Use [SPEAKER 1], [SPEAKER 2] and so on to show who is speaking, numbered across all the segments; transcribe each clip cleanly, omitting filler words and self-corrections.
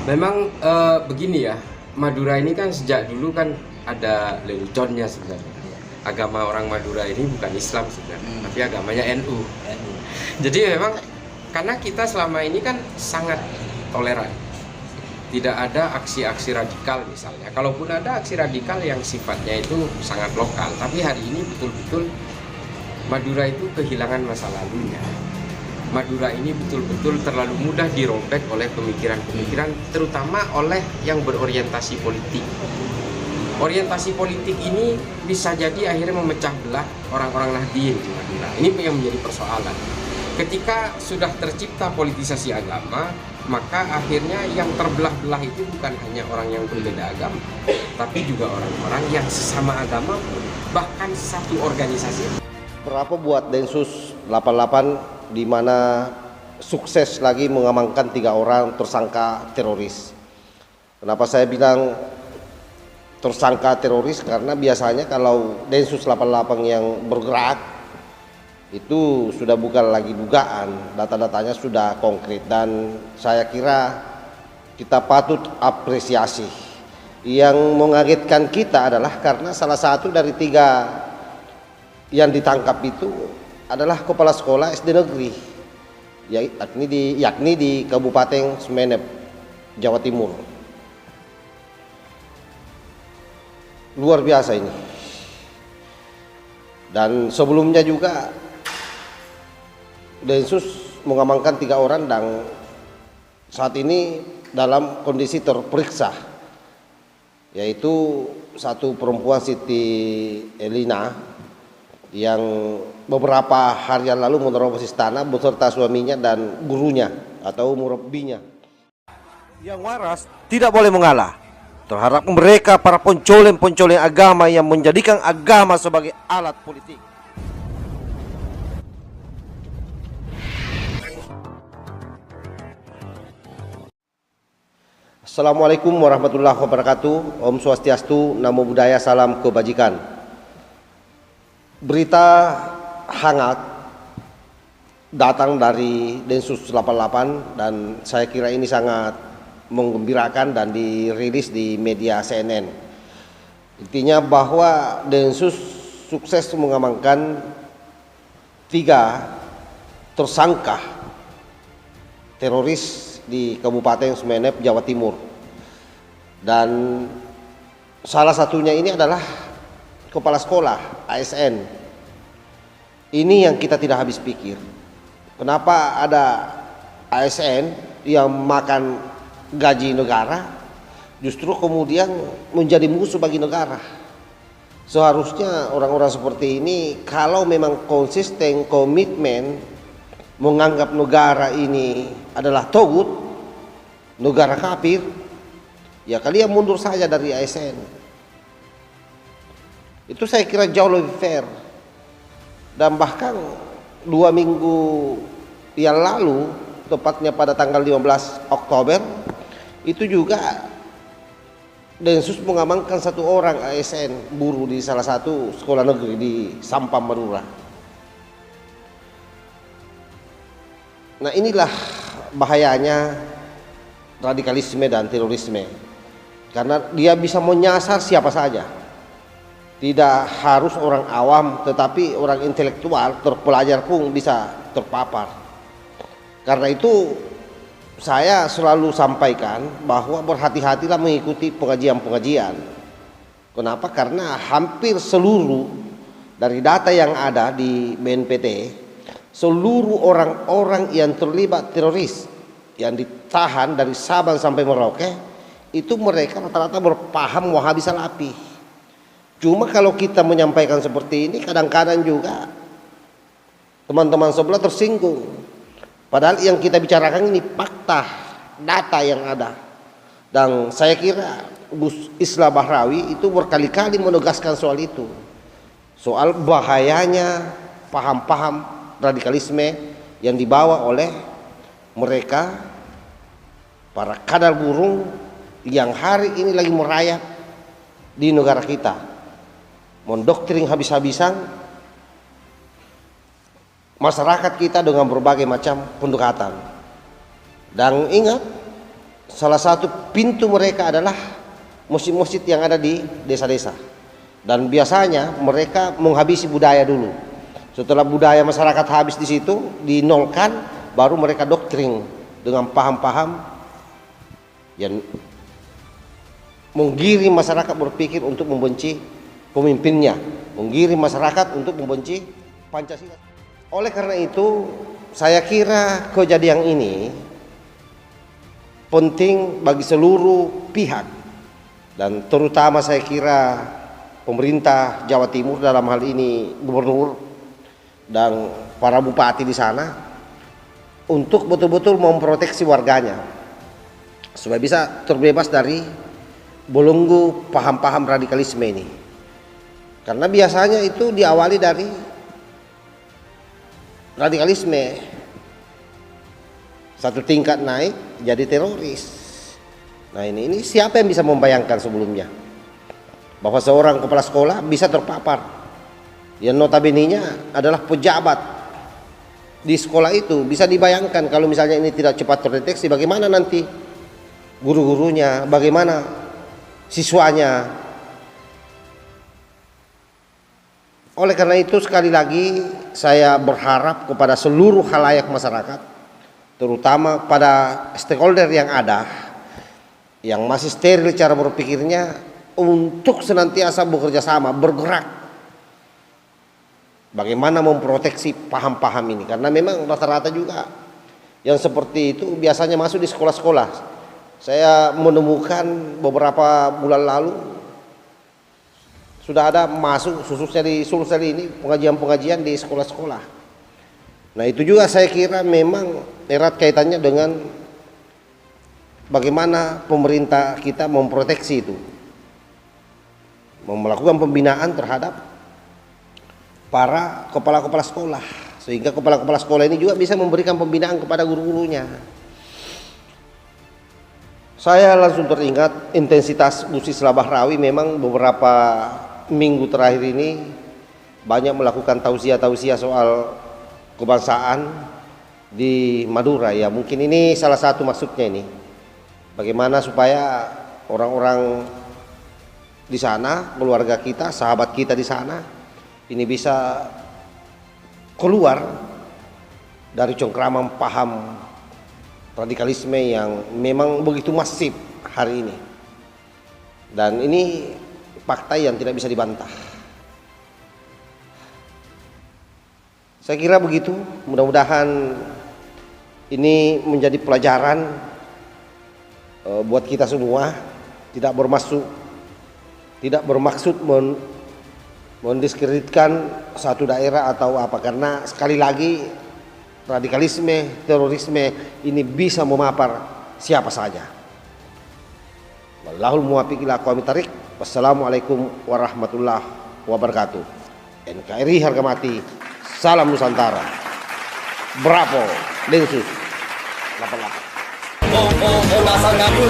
[SPEAKER 1] Memang begini ya, Madura ini kan sejak dulu kan ada leluconnya sebenarnya. Agama orang Madura ini bukan Islam sebenarnya, tapi agamanya NU. Jadi memang karena kita selama ini kan sangat toleran, tidak ada aksi-aksi radikal misalnya. Kalaupun ada aksi radikal yang sifatnya itu sangat lokal, tapi hari ini betul-betul Madura itu kehilangan masa lalunya. Madura ini betul-betul terlalu mudah dirobek oleh pemikiran-pemikiran, terutama oleh yang berorientasi politik. Orientasi politik ini bisa jadi akhirnya memecah belah orang-orang Nahdien di Madura. Ini yang menjadi persoalan. Ketika sudah tercipta politisasi agama, maka akhirnya yang terbelah-belah itu bukan hanya orang yang berbeda agama, tapi juga orang-orang yang sesama agama, bahkan satu organisasi.
[SPEAKER 2] Berapa buat Densus 88 di mana sukses lagi mengamankan 3 orang tersangka teroris. Kenapa saya bilang tersangka teroris? Karena biasanya kalau Densus 88 yang bergerak itu sudah bukan lagi dugaan, data-datanya sudah konkret, dan saya kira kita patut apresiasi. Yang mengagetkan kita adalah karena salah satu dari 3 yang ditangkap itu adalah kepala sekolah SD negeri, yakni di Kabupaten Semenep, Jawa Timur. Luar biasa ini. Dan sebelumnya juga Densus mengamankan 3 orang dan saat ini dalam kondisi terperiksa, yaitu satu perempuan Siti Elina yang beberapa hari yang lalu menerobos istana beserta suaminya dan gurunya atau murabbinya. Yang waras tidak boleh mengalah terhadap mereka para pencoleng-pencoleng agama yang menjadikan agama sebagai alat politik. Assalamualaikum warahmatullahi wabarakatuh. Om Swastiastu, Namo Buddhaya, salam kebajikan. Berita hangat datang dari Densus 88 dan saya kira ini sangat menggembirakan dan dirilis di media CNN. Intinya bahwa Densus sukses mengamankan 3 tersangka teroris di Kabupaten Semenep, Jawa Timur. Dan salah satunya ini adalah kepala sekolah ASN. Ini yang kita tidak habis pikir. Kenapa ada ASN yang makan gaji negara justru kemudian menjadi musuh bagi negara? Seharusnya orang-orang seperti ini kalau memang konsisten, komitmen menganggap negara ini adalah togut, negara kafir, ya kalian mundur saja dari ASN. Itu saya kira jauh lebih fair. Dan bahkan 2 minggu yang lalu, tepatnya pada tanggal 15 Oktober, itu juga Densus mengamankan 1 orang ASN buruh di salah satu sekolah negeri di Sampang, Madura. Nah, inilah bahayanya radikalisme dan terorisme, karena dia bisa menyasar siapa saja. Tidak harus orang awam, tetapi orang intelektual terpelajar pun bisa terpapar. Karena itu saya selalu sampaikan bahwa berhati-hatilah mengikuti pengajian-pengajian. Kenapa? Karena hampir seluruh dari data yang ada di BNPT, seluruh orang-orang yang terlibat teroris yang ditahan dari Sabang sampai Merauke itu mereka rata-rata berpaham Wahabi Salafi. Cuma kalau kita menyampaikan seperti ini, kadang-kadang juga teman-teman sebelah tersinggung. Padahal yang kita bicarakan ini fakta, data yang ada. Dan saya kira Gus Islah Bahrawi itu berkali-kali menegaskan soal itu. Soal bahayanya paham-paham radikalisme yang dibawa oleh mereka, para kadal burung yang hari ini lagi merayap di negara kita, mendoktrin habis-habisan masyarakat kita dengan berbagai macam pendekatan. Dan ingat, salah satu pintu mereka adalah masjid-masjid yang ada di desa-desa. Dan biasanya mereka menghabisi budaya dulu. Setelah budaya masyarakat habis di situ, dinolkan, baru mereka doktrin dengan paham-paham yang menggiring masyarakat berpikir untuk membenci pemimpinnya, menggiring masyarakat untuk membenci Pancasila. Oleh karena itu, saya kira kejadian ini penting bagi seluruh pihak, dan terutama saya kira pemerintah Jawa Timur, dalam hal ini gubernur dan para bupati di sana, untuk betul-betul memproteksi warganya supaya bisa terbebas dari belenggu paham-paham radikalisme ini. Karena biasanya itu diawali dari radikalisme satu tingkat naik jadi teroris. Nah ini siapa yang bisa membayangkan sebelumnya bahwa seorang kepala sekolah bisa terpapar, yang notabene-nya adalah pejabat di sekolah itu. Bisa dibayangkan kalau misalnya ini tidak cepat terdeteksi, bagaimana nanti guru-gurunya, bagaimana siswanya. Oleh karena itu, sekali lagi saya berharap kepada seluruh khalayak masyarakat, terutama pada stakeholder yang ada, yang masih steril cara berpikirnya, untuk senantiasa bekerja sama, bergerak bagaimana memproteksi paham-paham ini. Karena memang rata-rata juga yang seperti itu biasanya masuk di sekolah-sekolah. Saya menemukan beberapa bulan lalu sudah ada masuk, khususnya di Sulsel ini, pengajian-pengajian di sekolah-sekolah. Nah itu juga saya kira memang erat kaitannya dengan bagaimana pemerintah kita memproteksi itu, melakukan pembinaan terhadap para kepala-kepala sekolah, sehingga kepala-kepala sekolah ini juga bisa memberikan pembinaan kepada guru-gurunya. Saya langsung teringat intensitas Bu Sisla Bahrawi. Memang beberapa minggu terakhir ini banyak melakukan tausiah-tausiah soal kebangsaan di Madura. Ya mungkin ini salah satu maksudnya ini, bagaimana supaya orang-orang di sana, keluarga kita, sahabat kita di sana, ini bisa keluar dari cengkraman paham radikalisme yang memang begitu masif hari ini. Dan ini fakta yang tidak bisa dibantah. Saya kira begitu. Mudah-mudahan ini menjadi pelajaran buat kita semua. Tidak bermaksud mendiskreditkan satu daerah atau apa, karena sekali lagi radikalisme, terorisme ini bisa memapar siapa saja. Wallahul muwaffiq ila aqwamit thariq. Wassalamualaikum warahmatullahi wabarakatuh. NKRI harga mati. Salam Nusantara. Bravo Densus 88.
[SPEAKER 3] Dasar gandul.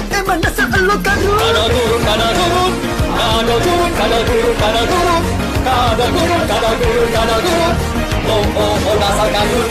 [SPEAKER 3] Emang dasar elu gandul. Kada turun, kada turun. Kada turun, kada turun, kada turun. Kada turun, kada turun, kada turun. Dasar gandul.